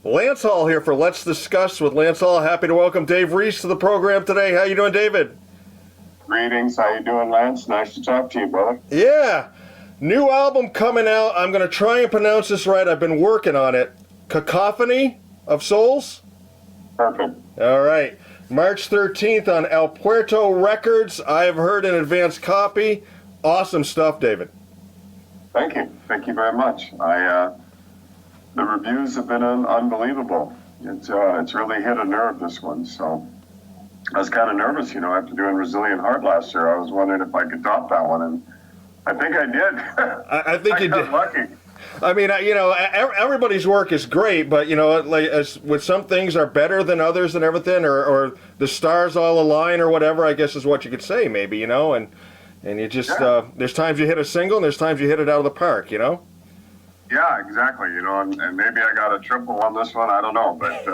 Lance Hall here for Let's Discuss with Lance Hall. Happy to welcome Dave Reece to the program today. How you doing, David? Greetings. How you doing, Lance? Nice to talk to you, brother. Yeah. New album coming out. I'm going to try and pronounce this right. I've been working on it. Cacophony of Souls? Perfect. All right. March 13th on El Puerto Records. I've heard an advanced copy. Awesome stuff, David. Thank you. Thank you very much. The reviews have been unbelievable. It's really hit a nerve, this one. So I was kind of nervous, after doing Resilient Heart last year. I was wondering if I could top that one, and I think I did. I think you did. Lucky. I mean, everybody's work is great, but, with some things are better than others and everything, or the stars all align or whatever, I guess is what you could say, maybe, and you just, there's times you hit a single and there's times you hit it out of the park, Yeah, exactly, and maybe I got a triple on this one, I don't know, but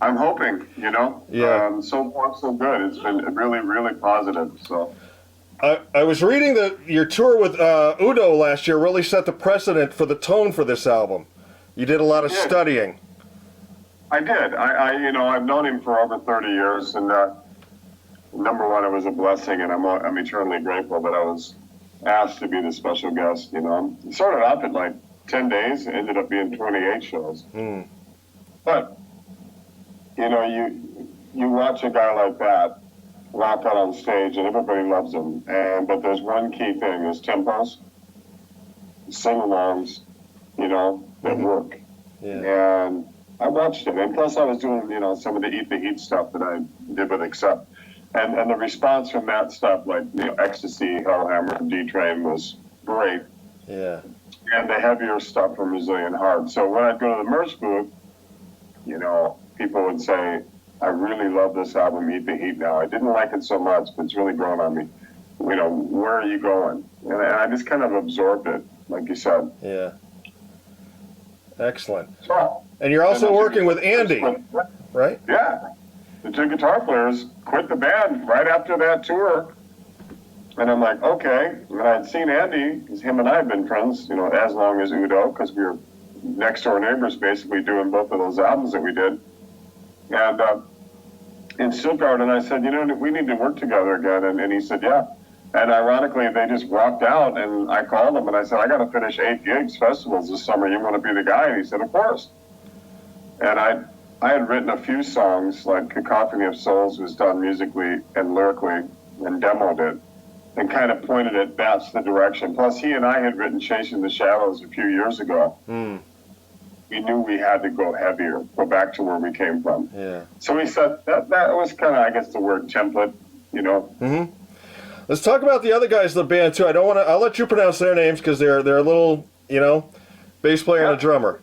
I'm hoping, Yeah. So far, so good. It's been really, really positive, so. I was reading that your tour with Udo last year really set the precedent for the tone for this album. You did a lot of studying. I did. I've known him for over 30 years, and number one, it was a blessing, and I'm eternally grateful that I was asked to be the special guest. It started off at like 10 days, it ended up being 28 shows. But you watch a guy like that rock out on stage, and everybody loves him. But there's one key thing: is tempos, sing-alongs, that work. Yeah. And I watched it, and plus I was doing, some of the Eat the Heat stuff that I did with Accept, and the response from that stuff, like Ecstasy, Hellhammer, D-Train, was great. Yeah. And the heavier stuff from Resilient Heart. So when I'd go to the merch booth, people would say, I really love this album, Eat the Heat now. I didn't like it so much, but it's really grown on me. Where are you going? And I just kind of absorbed it, like you said. Yeah. Excellent. So, and you're also working with Andy, right? Yeah. The two guitar players quit the band right after that tour. And I'm like, okay. And I'd seen Andy, because him and I had been friends, as long as Udo, because we were next door neighbors basically doing both of those albums that we did. And in Stuttgart, and I said, we need to work together again. And he said, yeah. And ironically, they just walked out, and I called him, and I said, I got to finish 8 gigs, festivals this summer. You want to be the guy? And he said, of course. And I had written a few songs, like Cacophony of Souls was done musically and lyrically, and demoed it, and kind of pointed it, that's the direction. Plus, he and I had written Chasing the Shadows a few years ago. We knew we had to go heavier, go back to where we came from. Yeah. So he said that was kind of, I guess, the word template, Let's talk about the other guys in the band too. I'll let you pronounce their names because they're a little, bass player and a drummer.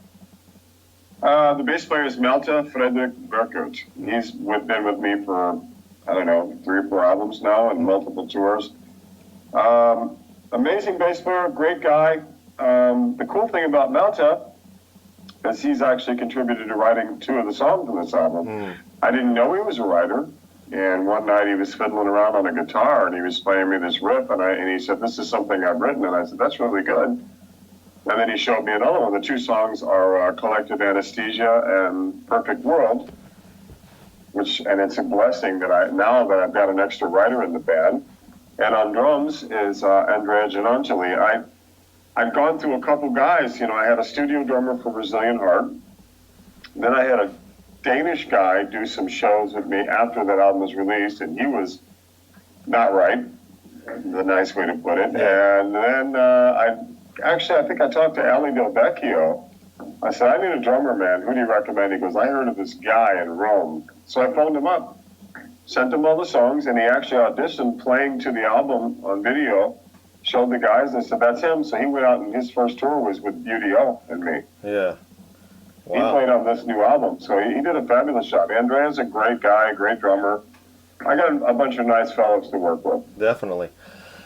The bass player is Malte Fredrik Berkert. He's been with me for, 3 or 4 albums now and multiple tours. Amazing bass player, great guy. The cool thing about Malte is he's actually contributed to writing 2 of the songs in this album. I didn't know he was a writer, and one night he was fiddling around on a guitar, and he was playing me this riff, and he said, this is something I've written, and I said, that's really good. And then he showed me another one. The 2 songs are Collective Anesthesia and Perfect World, and it's a blessing that now that I've got an extra writer in the band. And on drums is Andrea Ginangeli. I've gone through a couple guys. I had a studio drummer for Resilient Heart. Then I had a Danish guy do some shows with me after that album was released, and he was not right, the nice way to put it. And then I think I talked to Ali Del Vecchio. I said, I need a drummer, man. Who do you recommend? He goes, I heard of this guy in Rome. So I phoned him up, sent him all the songs, and he actually auditioned playing to the album on video. Showed the guys, and I said, that's him. So he went out, and his first tour was with UDO and me. Yeah. Wow. He played on this new album, so he did a fabulous job. Andrea's a great guy, great drummer. I got a bunch of nice fellows to work with. Definitely.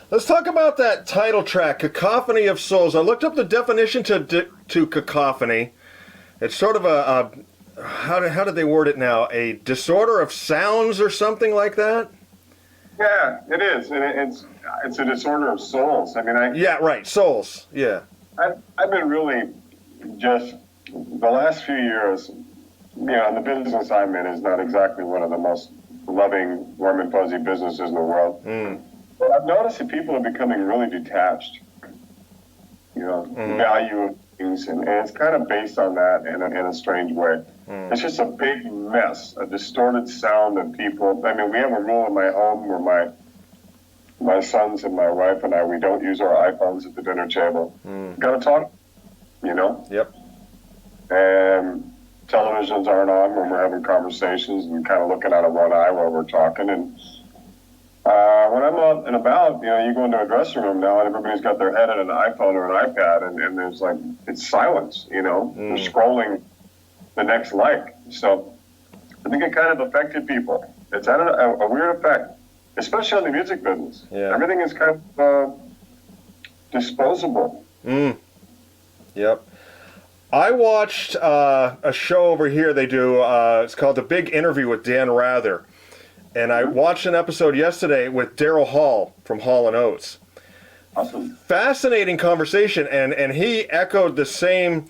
Let's talk about that title track, Cacophony of Souls. I looked up the definition to cacophony. It's sort of a how did they word it now? A disorder of sounds or something like that? Yeah, it is. It's a disorder of souls. Yeah, right. Souls. Yeah. I've been really just the last few years, the business I'm in is not exactly one of the most loving, warm and fuzzy businesses in the world. But I've noticed that people are becoming really detached, value of things, and it's kind of based on that in a strange way. It's just a big mess, a distorted sound of people. I mean, we have a rule in my home where my sons and my wife and I, we don't use our iPhones at the dinner table. Got to talk, Yep. And televisions aren't on when we're having conversations and kind of looking out of one eye while we're talking. And when I'm out and about, you go into a dressing room now and everybody's got their head in an iPhone or an iPad, and there's it's silence, They're scrolling the next like. So I think it kind of affected people. It's had a weird effect, especially on the music business. Yeah. Everything is kind of disposable. Yep. I watched a show over here they do, it's called The Big Interview with Dan Rather. And I watched an episode yesterday with Daryl Hall from Hall & Oates. Awesome. Fascinating conversation, and he echoed the same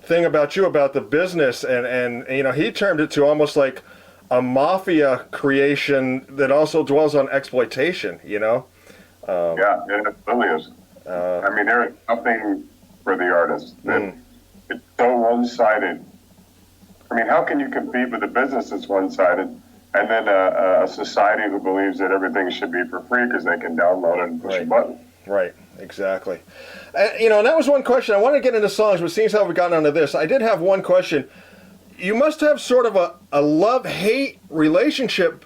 thing about you, about the business, and he termed it to almost like a mafia creation that also dwells on exploitation, Yeah, it really is. I mean, there is nothing for the artist. It's so one-sided. I mean, how can you compete with a business that's one-sided and then a society who believes that everything should be for free because they can download it and push a button? Right, exactly. And that was one question. I want to get into songs, but seeing as how we've gotten onto this, I did have one question. You must have sort of a love-hate relationship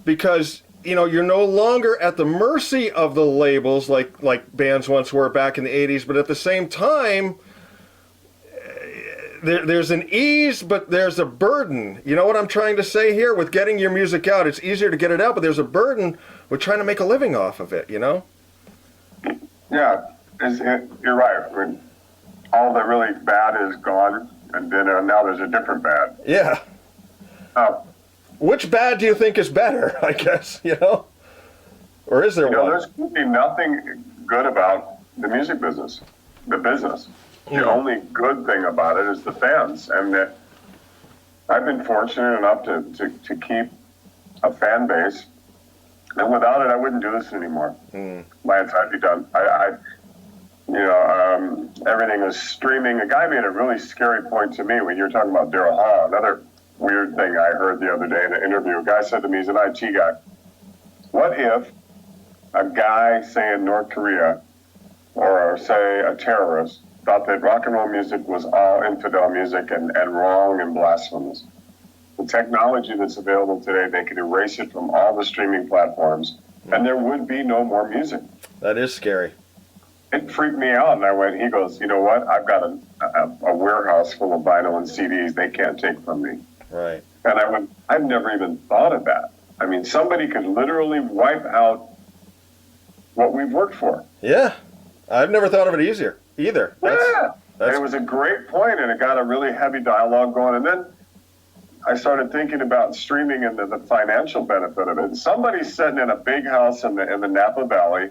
because, you're no longer at the mercy of the labels like bands once were back in the 80s, but at the same time, there's an ease, but there's a burden. You know what I'm trying to say here? With getting your music out, it's easier to get it out, but there's a burden with trying to make a living off of it, Yeah, you're right. I mean, all the really bad is gone, and then now there's a different bad. Yeah. Which bad do you think is better, I guess, Or is there one? There's going to be nothing good about the music business, the business. The only good thing about it is the fans. And I've been fortunate enough to keep a fan base. And without it, I wouldn't do this anymore. Lance, I'd be done. Everything is streaming. A guy made a really scary point to me when you were talking about Daryl Hall. Another weird thing I heard the other day in an interview. A guy said to me, he's an IT guy, what if a guy, say in North Korea, or say a terrorist, thought that rock and roll music was all infidel music and wrong and blasphemous? The technology that's available today, they could erase it from all the streaming platforms, and there would be no more music. That is scary. It freaked me out, and he goes, you know what? I've got a warehouse full of vinyl and CDs they can't take from me. Right. And I've never even thought of that. I mean, somebody could literally wipe out what we've worked for. Yeah. I've never thought of it either. And it was a great point, and it got a really heavy dialogue going. And then I started thinking about streaming and the financial benefit of it. And somebody's sitting in a big house in the Napa Valley,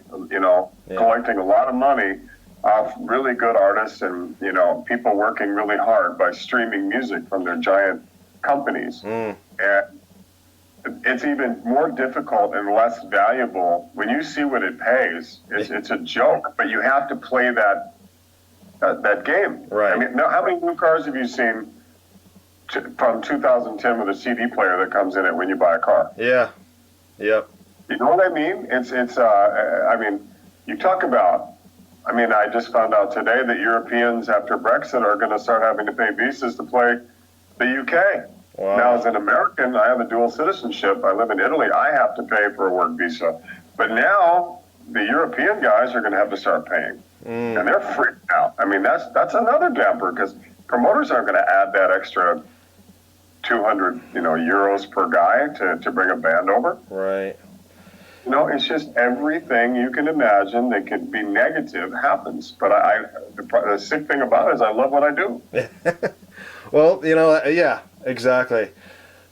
collecting a lot of money off really good artists and, people working really hard by streaming music from their giant companies. And it's even more difficult and less valuable when you see what it pays. It's a joke, but you have to play that game. Right. I mean, how many new cars have you seen from 2010 with a CD player that comes in it when you buy a car? Yeah. Yep. You know what I mean? You talk about. I just found out today that Europeans after Brexit are going to start having to pay visas to play the UK. Wow. Now, as an American, I have a dual citizenship. I live in Italy. I have to pay for a work visa. But now the European guys are going to have to start paying. And they're freaked out. That's another damper because promoters aren't going to add that extra 200 euros per guy to bring a band over. Right. It's just everything you can imagine that could be negative happens. But the sick thing about it is I love what I do. Well, yeah, exactly.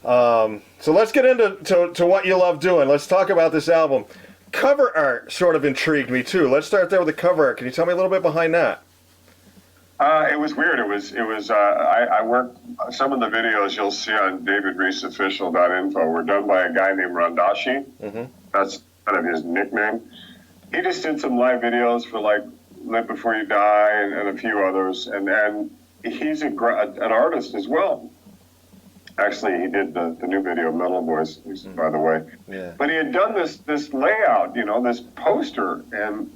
So let's get into what you love doing. Let's talk about this album. Cover art sort of intrigued me too. Let's start there with the cover art. Can you tell me a little bit behind that? It was weird. I worked, some of the videos you'll see on davidreeseofficial.info were done by a guy named Randashi. Mm-hmm. That's kind of his nickname. He just did some live videos for like Live Before You Die and a few others. And he's an artist as well. Actually, he did the new video, Metal Boys, by the way. Yeah. But he had done this layout, this poster, and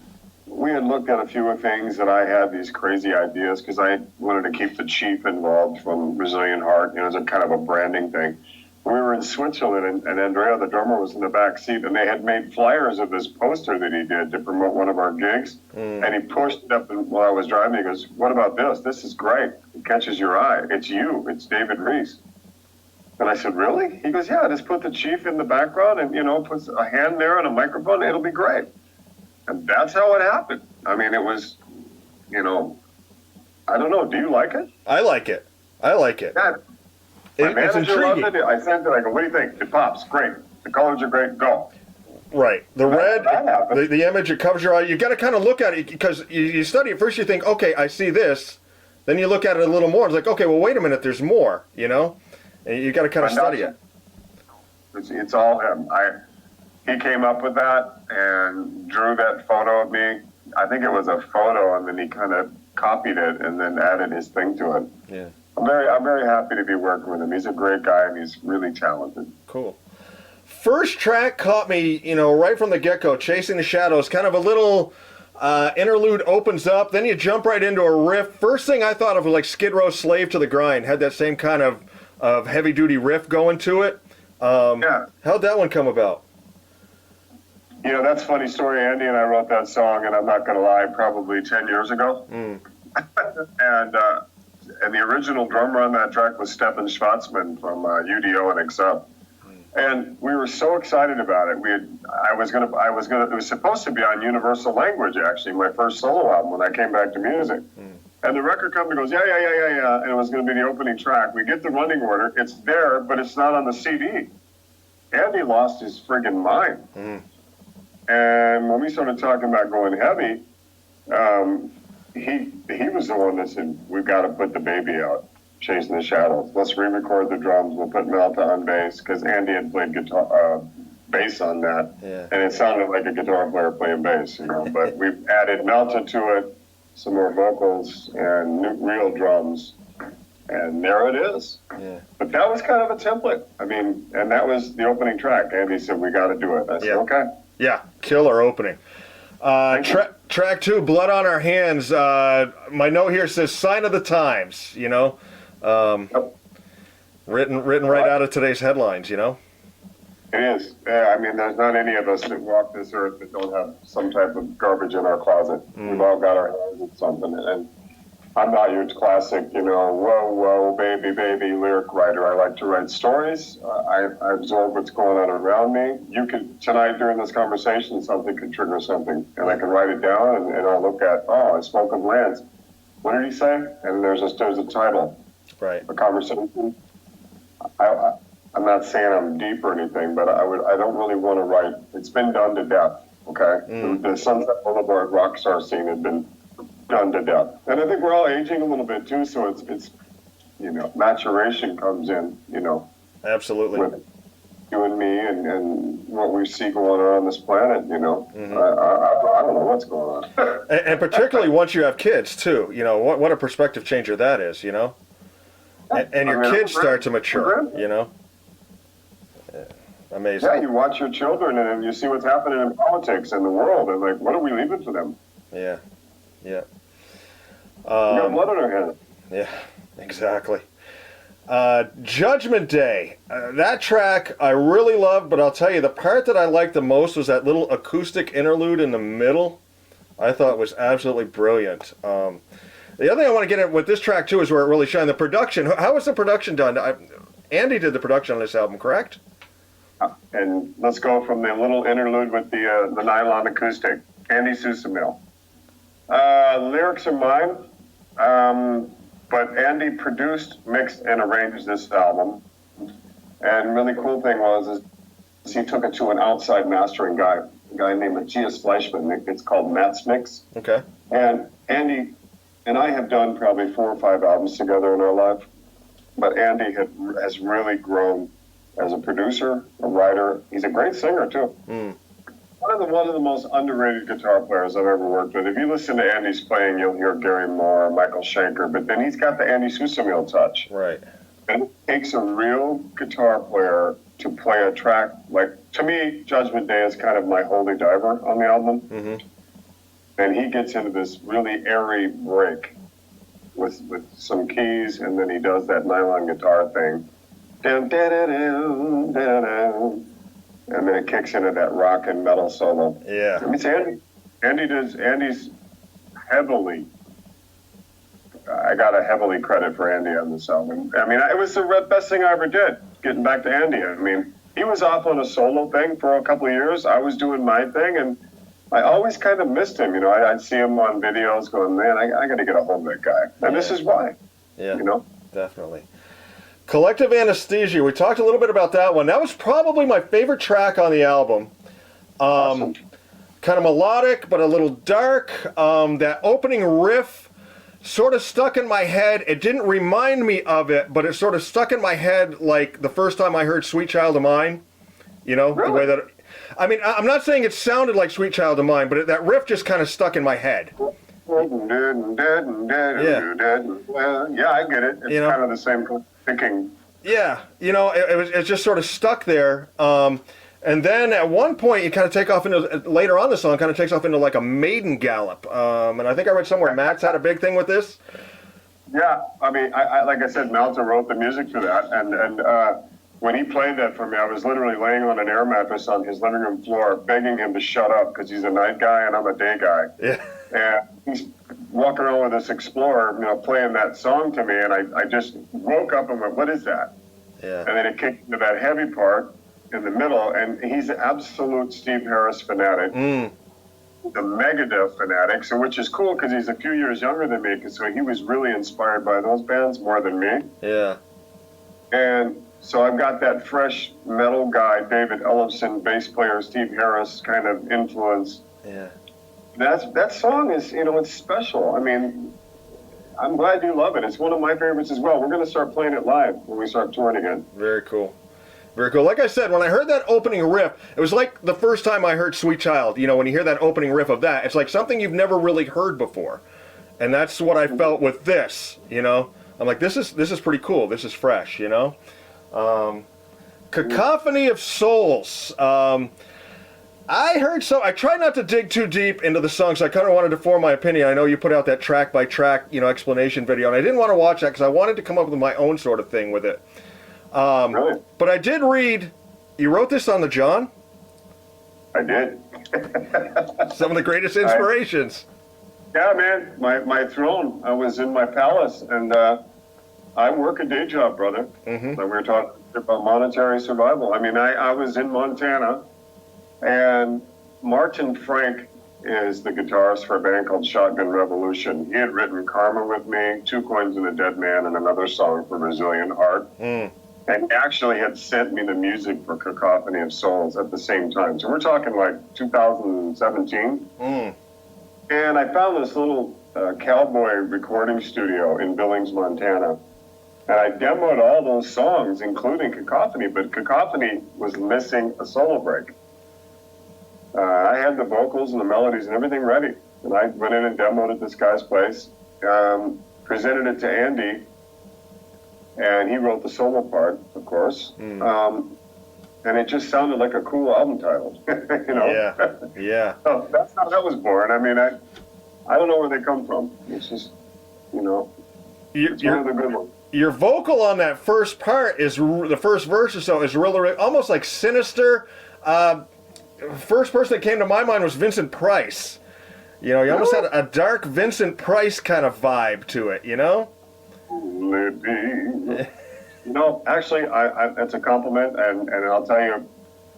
we had looked at a few of things that I had these crazy ideas because I wanted to keep the chief involved from Brazilian Heart, as a kind of a branding thing. We were in Switzerland, and Andrea, the drummer, was in the back seat, and they had made flyers of this poster that he did to promote one of our gigs. And he pushed it up while I was driving. He goes, "What about this? This is great. It catches your eye. It's you. It's David Reece." And I said, "Really?" He goes, "Yeah, just put the chief in the background and, puts a hand there and a microphone. It'll be great." And that's how it happened. I mean, it was, I don't know. Do you like it? I like it. Yeah. My It's manager intriguing. loved it. I sent it. I go, "What do you think?" "It pops. Great. The colors are great. Go." Right. The red, that happened. the image, it covers your eye. You got to kind of look at it because you study it. First you think, okay, I see this. Then you look at it a little more. It's like, okay, well, wait a minute. There's more, And you got to kind of study it. It's all him. He came up with that and drew that photo of me. I think it was a photo, and then he kind of copied it and then added his thing to it. Yeah. I'm very happy to be working with him. He's a great guy, and he's really talented. Cool. First track caught me, right from the get-go, Chasing the Shadows. Kind of a little interlude opens up, then you jump right into a riff. First thing I thought of was like Skid Row Slave to the Grind. Had that same kind of heavy-duty riff going to it. Yeah. How'd that one come about? That's a funny story. Andy and I wrote that song, and I'm not going to lie, probably 10 years ago. And the original drummer on that track was Stefan Schwarzman from UDO and Accept. And we were so excited about it. It was supposed to be on Universal Language, actually, my first solo album when I came back to music. And the record company goes, yeah, and it was going to be the opening track. We get the running order. It's there, but it's not on the CD. Andy lost his friggin' mind. And when we started talking about going heavy, he was the one that said, "We've got to put the baby out, Chasing the Shadows. Let's re-record the drums. We'll put Malta on bass," because Andy had played bass on that, and it sounded like a guitar player playing bass, But we've added Malta to it, some more vocals, and real drums, and there it is. Yeah. But that was kind of a template. I mean, and that was the opening track. Andy said, "We got to do it." I said, "Okay." Yeah, killer opening. Track 2, Blood on Our Hands. My note here says "Sign of the Times." Yep. Written right out of today's headlines. It is. I mean, there's not any of us that walk this earth that don't have some type of garbage in our closet. We've all got our hands in something. And I'm not your classic, whoa, baby lyric writer. I like to write stories. I absorb what's going on around me. You could, tonight during this conversation, something could trigger something. And I can write it down and I'll look at, I spoke of Lance. What did he say? And there's a title. Right. A conversation. I'm not saying I'm deep or anything, but I don't really want to write. It's been done to death, okay? The Sunset Boulevard rock star scene has been done to death. And I think we're all aging a little bit too, so it's maturation comes in, Absolutely. with you and me and what we see going on this planet, I don't know what's going on. and particularly once you have kids too, what a perspective changer that is, And your kids start to mature, Yeah, amazing. Yeah, you watch your children and you see what's happening in politics and the world, and like, what are we leaving for them? Yeah. We got blood on our hands. Yeah, exactly. Judgment Day. That track I really loved, but I'll tell you, the part that I liked the most was that little acoustic interlude in the middle. I thought was absolutely brilliant. The other thing I want to get at with this track, too, is where it really shined. The production. How was the production done? Andy did the production on this album, correct? And let's go from the little interlude with the nylon acoustic. Andy Susamil. Lyrics are mine, but Andy produced, mixed, and arranged this album. And really cool thing was he took it to an outside mastering guy, a guy named Matthias Fleischman. It's called Matt's Mix. Okay. And Andy and I have done probably 4 or 5 albums together in our life, but Andy has really grown as a producer, a writer. He's a great singer too. One of the most underrated guitar players I've ever worked with. If you listen to Andy's playing, you'll hear Gary Moore, Michael Schenker, but then he's got the Andy Susamil touch. Right. And it takes a real guitar player to play a track. Like, to me, Judgment Day is kind of my holy diver on the album. And he gets into this really airy break with some keys, and then he does that nylon guitar thing. Down, da, da, down, da, da, and then it kicks into that rock and metal solo. Yeah. I mean, Andy's heavily, I got a heavily credit for Andy on this album. I mean, it was the best thing I ever did, getting back to Andy. I mean, he was off on a solo thing for a couple of years. I was doing my thing, and I always kind of missed him. You know, I'd see him on videos going, man, I got to get a hold of that guy. And this is why. Yeah, you know? Definitely. Collective Anesthesia, we talked a little bit about that one. That was probably my favorite track on the album. Awesome. Kind of melodic, but a little dark. That opening riff sort of stuck in my head. It didn't remind me of it, but it sort of stuck in my head like the first time I heard Sweet Child of Mine. You know, really? The way that... I mean, I'm not saying it sounded like Sweet Child of Mine, but that riff just kind of stuck in my head. Yeah, I get it. It's kind of the same thinking. Yeah, you know, it just sort of stuck there. And then at one point, you kind of take off into, later on the song, kind of takes off into like a maiden gallop. And I think I read somewhere Matt's had a big thing with this. Yeah, I mean, I like I said, Malta wrote the music for that. And when he played that for me, I was literally laying on an air mattress on his living room floor, begging him to shut up because he's a night guy and I'm a day guy. Yeah. And he's walking around with this Explorer, you know, playing that song to me, and I just woke up and went, what is that? Yeah. And then it kicked into that heavy part in the middle, and he's an absolute Steve Harris fanatic, the Megadeth fanatic, so which is cool because he's a few years younger than me, so he was really inspired by those bands more than me. Yeah. And so I've got that fresh metal guy, David Ellefson, bass player, Steve Harris kind of influence. Yeah. That song is, you know, it's special. I mean, I'm glad you love it. It's one of my favorites as well. We're going to start playing it live when we start touring again. Very cool. Very cool. Like I said, when I heard that opening riff, it was like the first time I heard Sweet Child. You know, when you hear that opening riff of that, it's like something you've never really heard before. And that's what I felt with this, you know. I'm like, this is pretty cool. This is fresh, you know. Cacophony of Souls. I heard I try not to dig too deep into the songs. I kind of wanted to form my opinion. I know you put out that track by track, you know, explanation video, and I didn't want to watch that because I wanted to come up with my own sort of thing with it. Really? But I did read, you wrote this on the John? I did. Some of the greatest inspirations. Yeah, man. My throne. I was in my palace, and I work a day job, brother. Like we were talking about monetary survival. I mean, I was in Montana. And Martin Frank is the guitarist for a band called Shotgun Revolution. He had written Karma with me, Two Coins and a Dead Man, and another song for Resilient Heart. And he actually had sent me the music for Cacophony of Souls at the same time. So we're talking like 2017. And I found this little cowboy recording studio in Billings, Montana. And I demoed all those songs, including Cacophony, but Cacophony was missing a solo break. I had the vocals and the melodies and everything ready. And I went in and demoed at this guy's place, presented it to Andy, and he wrote the solo part, of course. And it just sounded like a cool album title, you know? Yeah, yeah. So that's how that was born. I mean, I don't know where they come from. It's just, you know, it's one of the good ones. Your vocal on that first part is, the first verse or so, is really almost like sinister. First person that came to my mind was Vincent Price. You know, you almost had a dark Vincent Price kind of vibe to it, you know? You know, actually, that's a compliment, and I'll tell you,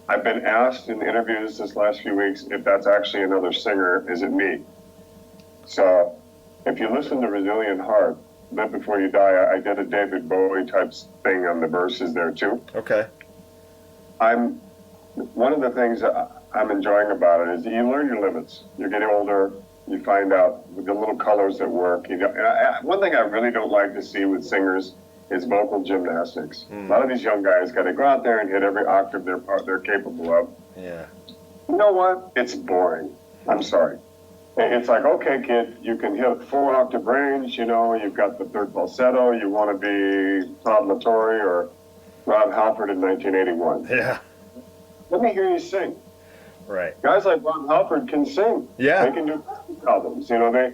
I've been asked in interviews this last few weeks if that's actually another singer. Is it me? So, if you listen to Resilient Heart, Live Before You Die, I did a David Bowie type thing on the verses there too. Okay. One of the things that I'm enjoying about it is that you learn your limits. You're getting older. You find out with the little colors that work. You know, one thing I really don't like to see with singers is vocal gymnastics. A lot of these young guys got to go out there and hit every octave they're capable of. Yeah. You know what? It's boring. I'm sorry. It's like, okay, kid, you can hit 4-octave range. You know, you've got the third falsetto. You want to be Todd Latore or Rob Halford in 1981. Yeah. Let me hear you sing. Right. Guys like Rob Halford can sing. Yeah. They can do albums. You know,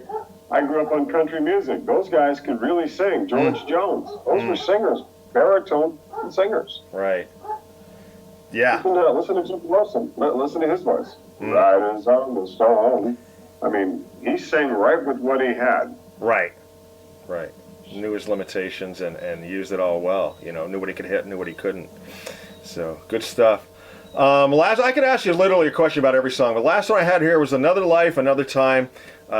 I grew up on country music. Those guys could really sing. George Jones. Those were singers, baritone singers. Right. Yeah. Listen to Jim Wilson. Listen to his voice. Riders on the storm. I mean, he sang right with what he had. Right. Right. Knew his limitations and used it all well. You know, knew what he could hit, knew what he couldn't. So, good stuff. I could ask you literally a question about every song. The last one I had here was Another Life, Another Time. You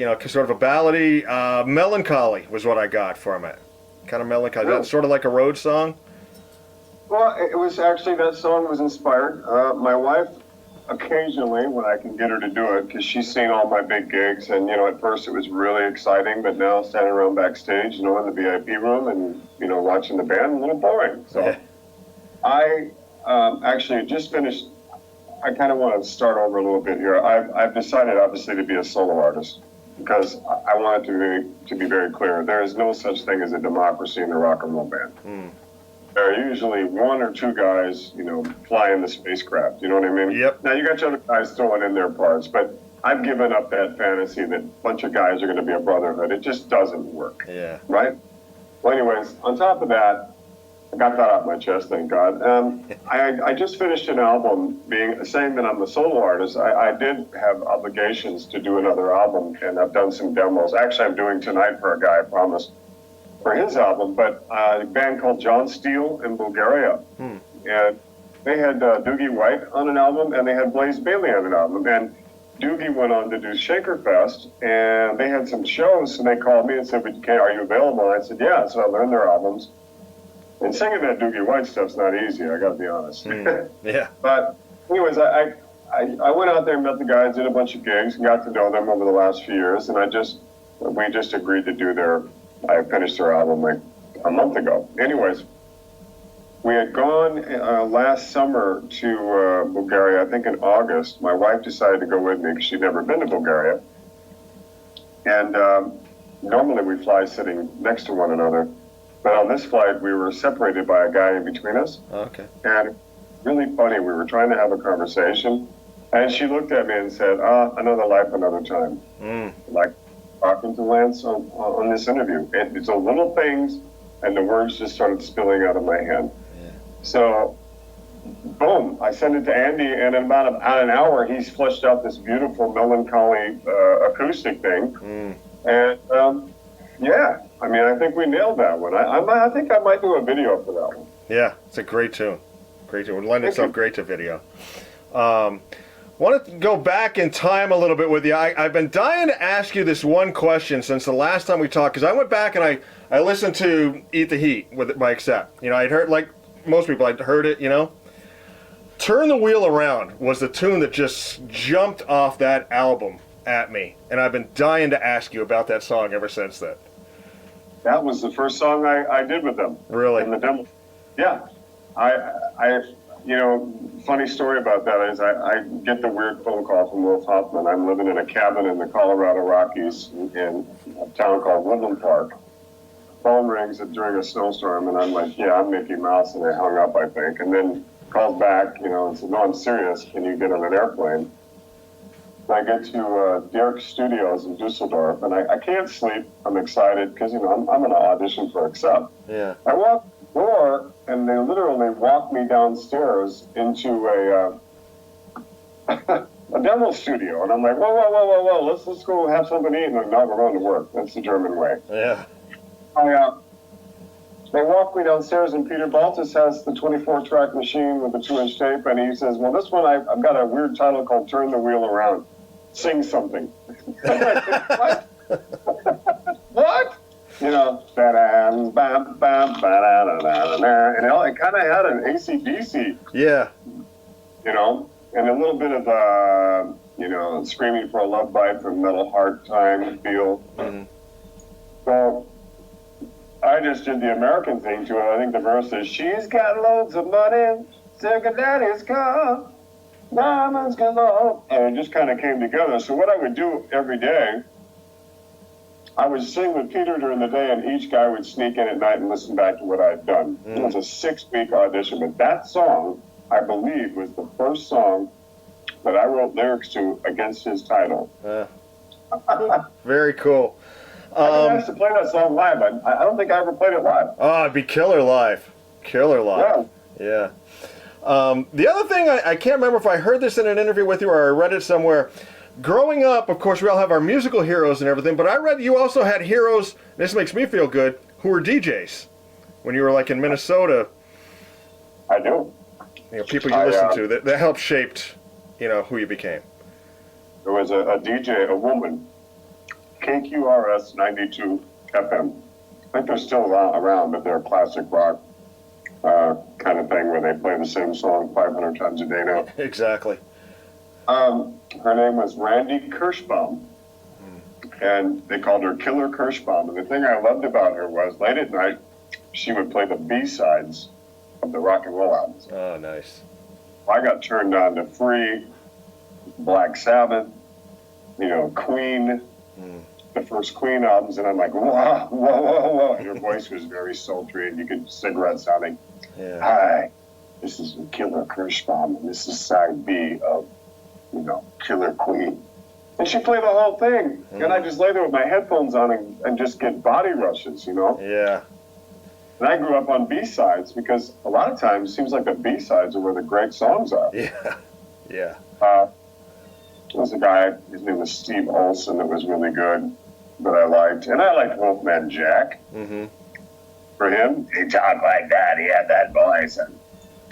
know, sort of a ballady. Melancholy was what I got from it. Kind of melancholy. Really? That's sort of like a road song. Well, it was actually, that song was inspired. My wife, occasionally, when I can get her to do it, because she's seen all my big gigs, and, you know, at first it was really exciting, but now standing around backstage, you know, in the VIP room and, you know, watching the band, a little boring. So Yeah. I actually just finished, I kind of want to start over a little bit here. I've decided, obviously, to be a solo artist, because I want it to be very clear. There is no such thing as a democracy in the rock and roll band. There are usually one or two guys, you know, flying the spacecraft. You know what I mean? Yep. Now, you got your other guys throwing in their parts, but I've given up that fantasy that a bunch of guys are going to be a brotherhood. It just doesn't work. Yeah. Right? Well, anyways, on top of that, I got that off my chest, thank God. I just finished an album saying that I'm a solo artist. I did have obligations to do another album, and I've done some demos. Actually, I'm doing tonight for a guy, I promised, for his album, but a band called John Steele in Bulgaria. And they had Doogie White on an album, and they had Blaze Bailey on an album. And Doogie went on to do Shaker Fest, and they had some shows, and they called me and said, "Okay, are you available?" And I said, "Yeah." So I learned their albums. And singing that Doogie White stuff's not easy, I gotta be honest. Yeah. But anyways, I went out there and met the guys, did a bunch of gigs, and got to know them over the last few years, and we just agreed to do I finished their album like a month ago. Anyways, we had gone last summer to Bulgaria, I think in August. My wife decided to go with me because she'd never been to Bulgaria. And normally we fly sitting next to one another. But on this flight, we were separated by a guy in between us. Okay. And really funny, we were trying to have a conversation. And she looked at me and said, "Another life, another time." Like talking to Lance on this interview. It's the little things, and the words just started spilling out of my hand. Yeah. So, boom, I sent it to Andy, and in about an hour, he's fleshed out this beautiful, melancholy acoustic thing. And, yeah, I mean, I think we nailed that one. I think I might do a video for that one. Yeah, it's a great tune. Great tune. It would lend itself great to video. Want to go back in time a little bit with you. I've been dying to ask you this one question since the last time we talked, because I went back and I listened to Eat the Heat by Accept. You know, I'd heard, like most people, I'd heard it, you know. Turn the Wheel Around was the tune that just jumped off that album at me, and I've been dying to ask you about that song ever since then. That was the first song I did with them. Really? In the demo. Yeah. You know, funny story about that is I get the weird phone call from Wolf Hoffman. I'm living in a cabin in the Colorado Rockies in a town called Woodland Park. Phone rings during a snowstorm, and I'm like, "Yeah, I'm Mickey Mouse," and I hung up, I think. And then called back, you know, and said, "No, I'm serious. Can you get on an airplane?" And I get to Derek's Studios in Dusseldorf, and I can't sleep. I'm excited because, you know, I'm going to audition for Accept. Yeah. I walk the door, and they literally walk me downstairs into a demo studio. And I'm like, whoa, let's go have something to eat. And like, no, we're going to work. That's the German way. Yeah. They walk me downstairs, and Peter Baltus has the 24-track machine with the 2-inch tape, and he says, "Well, this one, I've got a weird title called Turn the Wheel Around. Sing something." I'm like, what? What? You know, and it kind of had an AC/DC, Yeah. you know, and a little bit of you know, Screaming for a Love Bite from Metal Heart Time Feel. So I just did the American thing to it. I think the verse is, she's got loads of money, sugar daddy's car, diamonds galore. And it just kind of came together. So what I would do every day, I would sing with Peter during the day, and each guy would sneak in at night and listen back to what I'd done. It was a 6-week audition, but that song, I believe, was the first song that I wrote lyrics to against his title. Very cool. I've been asked to play that song live. I don't think I ever played it live. Oh, it'd be killer live. Killer live. Yeah. The other thing, I can't remember if I heard this in an interview with you or I read it somewhere. Growing up, of course, we all have our musical heroes and everything, but I read you also had heroes, this makes me feel good, who were DJs when you were like in Minnesota. I do. You know, people you listened to that helped shaped, you know, who you became. There was a DJ, a woman, KQRS 92 FM. I think they're still around, but they're a classic rock kind of thing where they play the same song 500 times a day now. Exactly. Her name was Randy Kirschbaum, and they called her Killer Kirschbaum. And the thing I loved about her was late at night, she would play the B-sides of the rock and roll albums. Oh, nice. I got turned on to Free, Black Sabbath, you know, Queen, the first Queen albums, and I'm like, whoa, whoa, whoa, whoa. Her voice was very sultry, and you could cigarette sounding. Yeah. Hi, this is Killer Kirschbaum, and this is side B of, you know, Killer Queen. And she played the whole thing, and I just lay there with my headphones on and just get body rushes, you know? Yeah. And I grew up on B-sides because a lot of times it seems like the B-sides are where the great songs are. Yeah. Yeah. There was a guy, his name was Steve Olson, that was really good, that I liked. And I liked Wolfman Jack. For him, he talked like that, he had that voice. And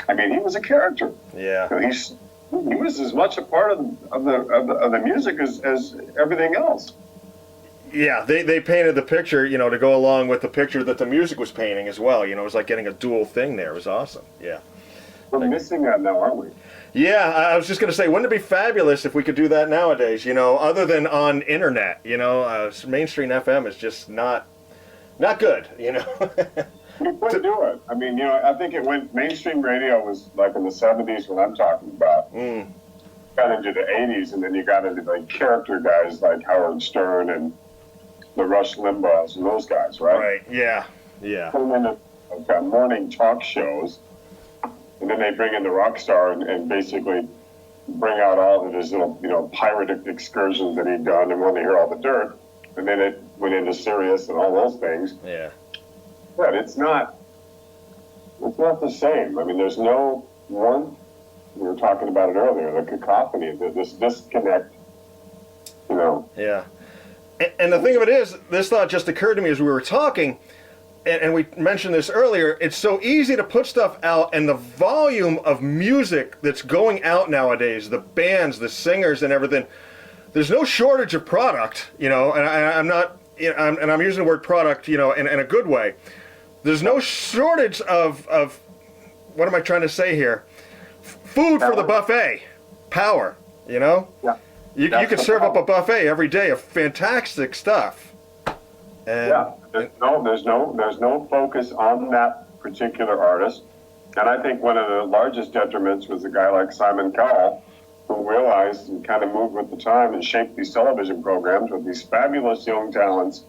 I mean, he was a character. Yeah. He was as much a part of the music as everything else. Yeah, they painted the picture, you know, to go along with the picture that the music was painting as well. You know, it was like getting a dual thing there. It was awesome. Yeah. We're missing that now, aren't we? Yeah, I was just going to say, wouldn't it be fabulous if we could do that nowadays, you know, other than on internet, you know, mainstream FM is just not good, you know. You couldn't do it. I mean, you know, I think it went, mainstream radio was like in the 70s when I'm talking about. Got into the 80s, and then you got into like character guys like Howard Stern and the Rush Limbaughs and those guys, right? Right, yeah, yeah. Put them into morning talk shows, and then they bring in the rock star and basically bring out all of his little, you know, pirate excursions that he'd done and want to hear all the dirt. And then it went into Sirius and all those things. Yeah. But it's not the same. I mean, there's no one, we were talking about it earlier, the cacophony, this disconnect, you know. Yeah. And the thing of it is, this thought just occurred to me as we were talking, and we mentioned this earlier, it's so easy to put stuff out, and the volume of music that's going out nowadays, the bands, the singers, and everything, there's no shortage of product, you know, and I'm not, you know, I'm using the word product, you know, in a good way. There's no shortage of what am I trying to say here? Food for the buffet. Power, you know? Yeah. You could serve up a buffet every day of fantastic stuff. And, yeah, there's no focus on that particular artist. And I think one of the largest detriments was a guy like Simon Cowell, who realized and kind of moved with the time and shaped these television programs with these fabulous young talents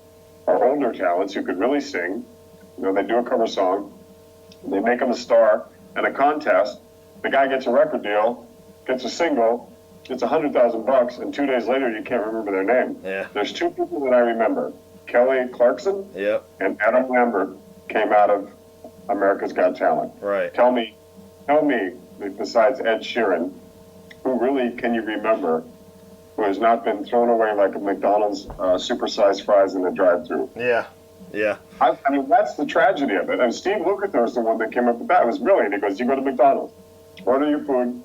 or older talents who could really sing. You know, they do a cover song, they make them a star in a contest. The guy gets a record deal, gets a single, gets $100,000, and 2 days later you can't remember their name. Yeah. There's two people that I remember. Kelly Clarkson and Adam Lambert came out of America's Got Talent. Right. Tell me, besides Ed Sheeran, who really can you remember who has not been thrown away like a McDonald's supersized fries in a drive-thru? Yeah. Yeah. I mean, that's the tragedy of it. And Steve Lukather was the one that came up with that. It was brilliant. He goes, you go to McDonald's, order your food.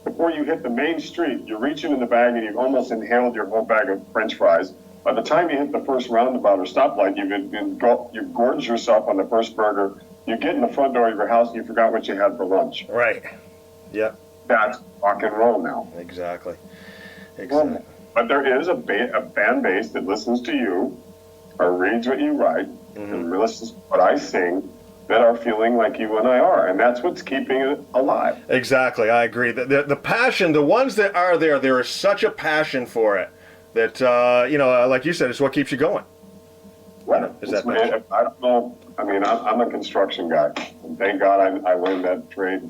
Before you hit the main street, you're reaching in the bag and you've almost inhaled your whole bag of French fries. By the time you hit the first roundabout or stoplight, you've gorged yourself on the first burger. You get in the front door of your house and you forgot what you had for lunch. Right. Yep. That's rock and roll now. Exactly. Exactly. But there is a fan base that listens to you, or reads what you write, and listens to what I sing, that are feeling like you and I are, and that's what's keeping it alive. Exactly, I agree. The passion, the ones that are there is such a passion for it that like you said, it's what keeps you going. Well, Is that passion? I don't know. I mean, I'm a construction guy. And thank God I learned that trade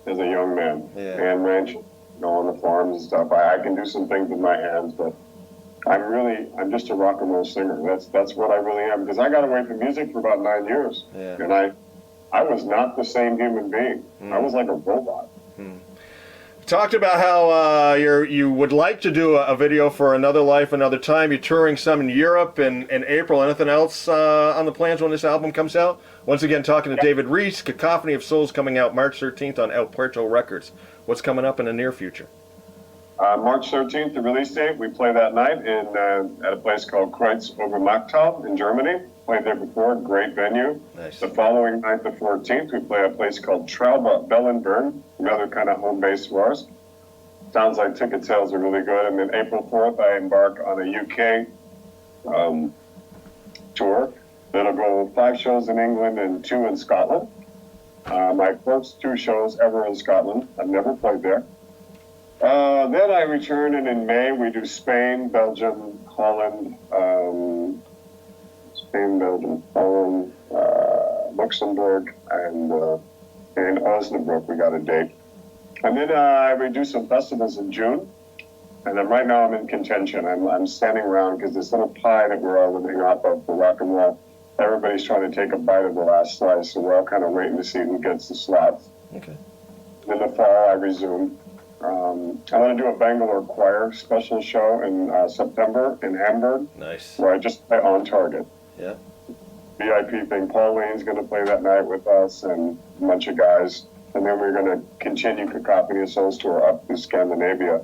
as a young man. Yeah. And ranch, on the farms and stuff. I can do some things with my hands, but I'm just a rock and roll singer. That's what I really am. Because I got away from music for about 9 years. Yeah. And I was not the same human being. I was like a robot. Talked about how you would like to do a video for Another Life, Another Time. You're touring some in Europe in April. Anything else on the plans when this album comes out? Once again, talking to David Reece, Cacophony of Souls coming out March 13th on El Puerto Records. What's coming up in the near future? March 13th, the release date. We play that night at a place called Kreuz Obermachtal in Germany. Played there before, great venue. Nice. The following night, the 14th, we play a place called Traube Bellenburn, another kind of home base for us. Sounds like ticket sales are really good. And then April 4th, I embark on a UK tour. That'll go 5 shows in England and 2 in Scotland. My first 2 shows ever in Scotland. I've never played there. Then I return, and in May we do Spain, Belgium, Holland, Luxembourg, and Osnabrück. We got a date. And then we do some festivals in June. And then right now I'm in contention. I'm standing around because this little pie that we're all living off of for rock and roll, everybody's trying to take a bite of the last slice, so we're all kind of waiting to see who gets the slots. Okay. In the fall, I resume. I'm going to do a Bangalore choir special show in September in Hamburg. Nice. Where I just play on target. Yeah. VIP thing. Paul Lane's going to play that night with us and a bunch of guys. And then we're going to continue Cacophony of Souls tour up to Scandinavia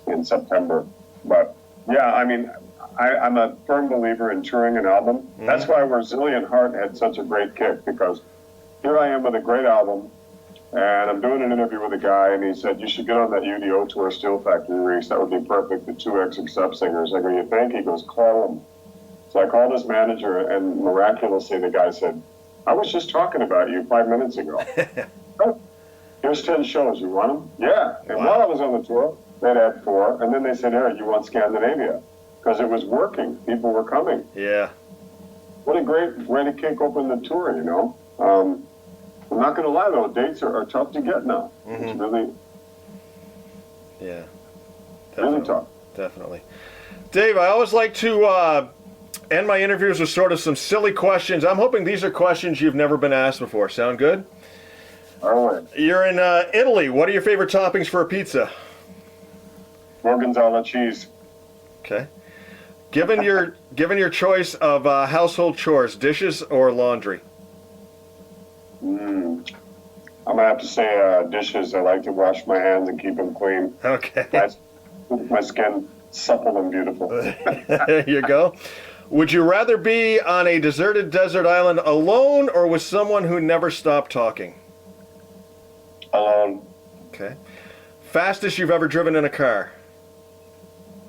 in September. But yeah, I mean, I'm a firm believer in touring an album. Mm-hmm. That's why Resilient Heart had such a great kick, because here I am with a great album, and I'm doing an interview with a guy, and he said, you should get on that UDO tour, Steel Factory, Reece. That would be perfect, the 2X Accept singers. I go, you think? He goes, call him. So I called his manager, and miraculously the guy said, I was just talking about you 5 minutes ago. Oh, here's 10 shows. You want them? Yeah. And Wow. while I was on the tour, they'd had 4, and then they said, hey, you want Scandinavia? Because it was working. People were coming. Yeah. What a great way to kick open the tour, you know? I'm not going to lie, though. Dates are tough to get now. Mm-hmm. It's really, Yeah. really tough. Definitely. Dave, I always like to end my interviews with sort of some silly questions. I'm hoping these are questions you've never been asked before. Sound good? All right. You're in Italy. What are your favorite toppings for a pizza? Gorgonzola cheese. Okay. Given your choice of household chores, dishes or laundry? I'm going to have to say dishes. I like to wash my hands and keep them clean. Okay. My skin supple and beautiful. There you go. Would you rather be on a deserted desert island alone or with someone who never stopped talking? Alone. Okay. Fastest you've ever driven in a car?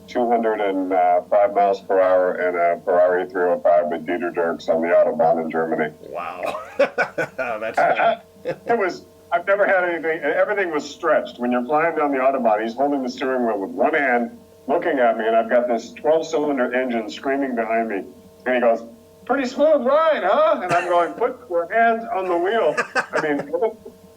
205 miles per hour in a Ferrari 305 with Dieter Dirks on the Autobahn in Germany. Wow. That's funny. It was, I've never had anything, everything was stretched. When you're flying down the Autobahn, he's holding the steering wheel with one hand, looking at me, and I've got this 12-cylinder engine screaming behind me. And he goes, pretty smooth ride, huh? And I'm going, put your hands on the wheel. I mean,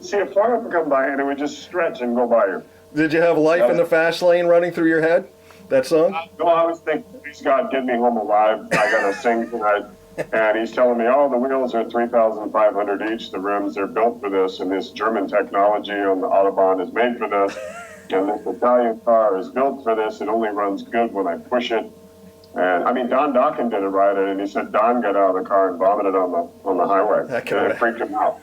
see a farmer come by, and it would just stretch and go by you. Did you have Life in the Fast Lane running through your head? That song? No, I was thinking, please God, get me home alive. I got to sing tonight. And he's telling me, oh, the wheels are 3,500 each. The rims, they're built for this. And this German technology on the Autobahn is made for this. And this Italian car is built for this. It only runs good when I push it. And I mean, Don Dokken did a ride in it, and he said Don got out of the car and vomited on the highway. And it freaked him out.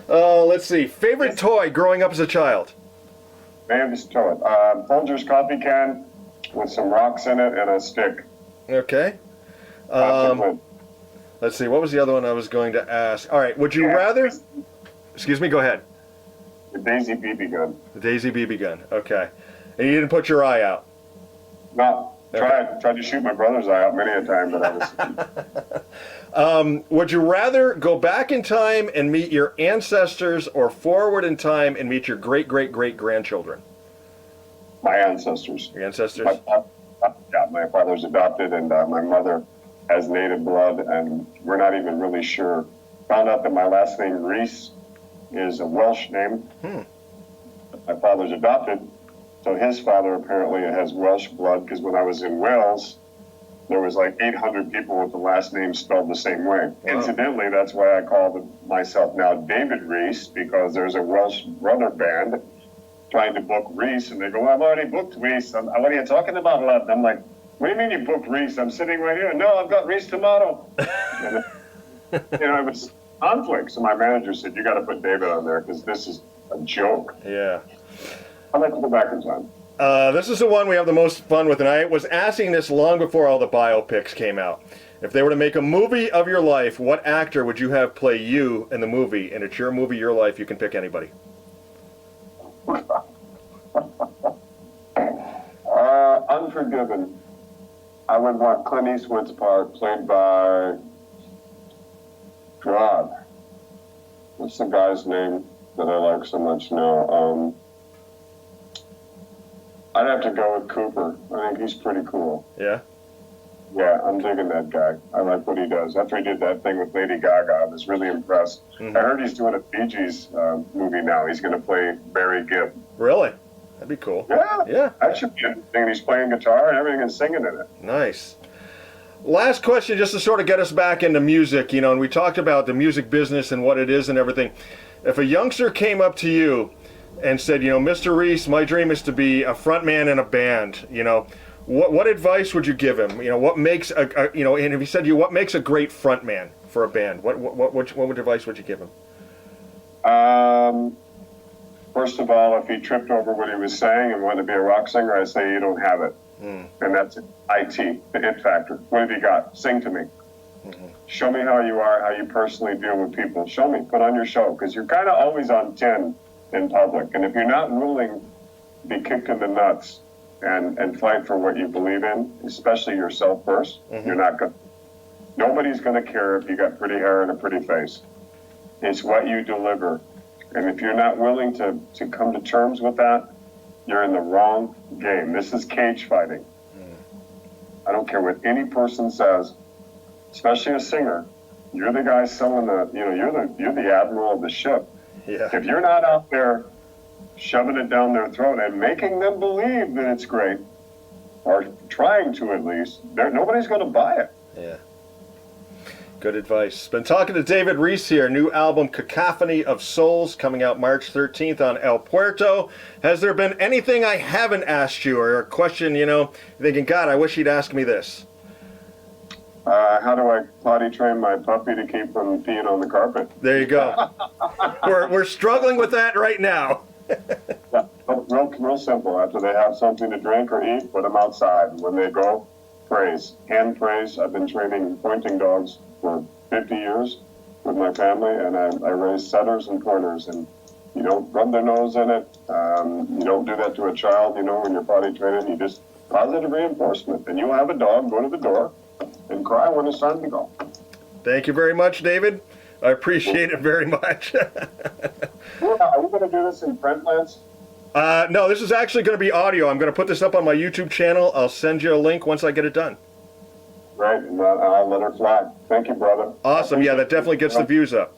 Let's see. Favorite toy growing up as a child? Man, just tell it. Folgers coffee can with some rocks in it and a stick. Okay. Let's see. What was the other one I was going to ask? All right. Would you rather? Excuse me. Go ahead. The Daisy BB gun. The Daisy BB gun. Okay. And you didn't put your eye out. No, tried to shoot my brother's eye out many a time, but I was. Would you rather go back in time and meet your ancestors or forward in time and meet your great-great-great-grandchildren? My ancestors. Your ancestors? My father's adopted, and my mother has native blood, and we're not even really sure. Found out that my last name, Reece, is a Welsh name. My father's adopted, so his father apparently has Welsh blood, because when I was in Wales, there was like 800 people with the last name spelled the same way. Wow. Incidentally, that's why I call myself now David Reece, because there's a Welsh brother band trying to book Reece, and they go, I've already booked Reece. What are you talking about, love? And I'm like, what do you mean you booked Reece? I'm sitting right here. No, I've got Reece Tomato. And, it was conflict. So my manager said, you got to put David on there because this is a joke. Yeah. I'd like to go back in time. This is the one we have the most fun with, and I was asking this long before all the biopics came out. If they were to make a movie of your life, what actor would you have play you in the movie? And it's your movie, your life. You can pick anybody. Unforgiven. I would want Clint Eastwood's part played by God. What's the guy's name that I like so much now? I'd have to go with Cooper. I think he's pretty cool. Yeah? Yeah, I'm digging that guy. I like what he does. After he did that thing with Lady Gaga, I was really impressed. I heard he's doing a Bee Gees movie now. He's going to play Barry Gibb. Really? That'd be cool. Yeah. Yeah. That should be interesting. He's playing guitar and everything and singing in it. Nice. Last question, just to sort of get us back into music, and we talked about the music business and what it is and everything. If a youngster came up to you and said, Mr. Reece, my dream is to be a front man in a band, what advice would you give him? What makes and if he said to you, what makes a great front man for a band? What advice would you give him? First of all, if he tripped over what he was saying and wanted to be a rock singer, I'd say you don't have it. And that's IT, the it factor. What have you got? Sing to me. Show me how you are, how you personally deal with people. Show me. Put on your show, because you're kind of always on 10 in public. And if you're not willing to be kicked in the nuts and fight for what you believe in, especially yourself first, you're not going. Nobody's going to care if you got pretty hair and a pretty face. It's what you deliver. And if you're not willing to come to terms with that, you're in the wrong game. This is cage fighting. I don't care what any person says, especially a singer. You're the guy selling you're the admiral of the ship. Yeah. If you're not out there shoving it down their throat and making them believe that it's great, or trying to at least, nobody's going to buy it. Yeah. Good advice. Been talking to David Reece here. New album, Cacophony of Souls, coming out March 13th on El Puerto. Has there been anything I haven't asked you, or a question, you're thinking, God, I wish he'd ask me this? How do I potty train my puppy to keep from peeing on the carpet? There you go. We're struggling with that right now. Yeah, real simple. After they have something to drink or eat, put them outside. When they go, praise. Hand praise. I've been training pointing dogs for 50 years with my family, and I raise setters and pointers, and you don't rub their nose in it. You don't do that to a child, when you're potty training. You just positive reinforcement. And you have a dog, go to the door and cry when it's time to go. Thank you very much, David. I appreciate it very much. Are we going to do this in print, Lance? No, this is actually going to be audio. I'm going to put this up on my YouTube channel. I'll send you a link once I get it done. Right, and I'll let her fly. Thank you, brother. Awesome. Yeah, that definitely gets the views up.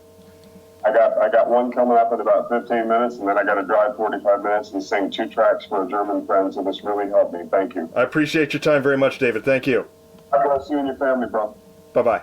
I got one coming up in about 15 minutes, and then I got to drive 45 minutes and sing 2 tracks for a German friend, so this really helped me. Thank you. I appreciate your time very much, David. Thank you. God bless you and your family, bro. Bye-bye.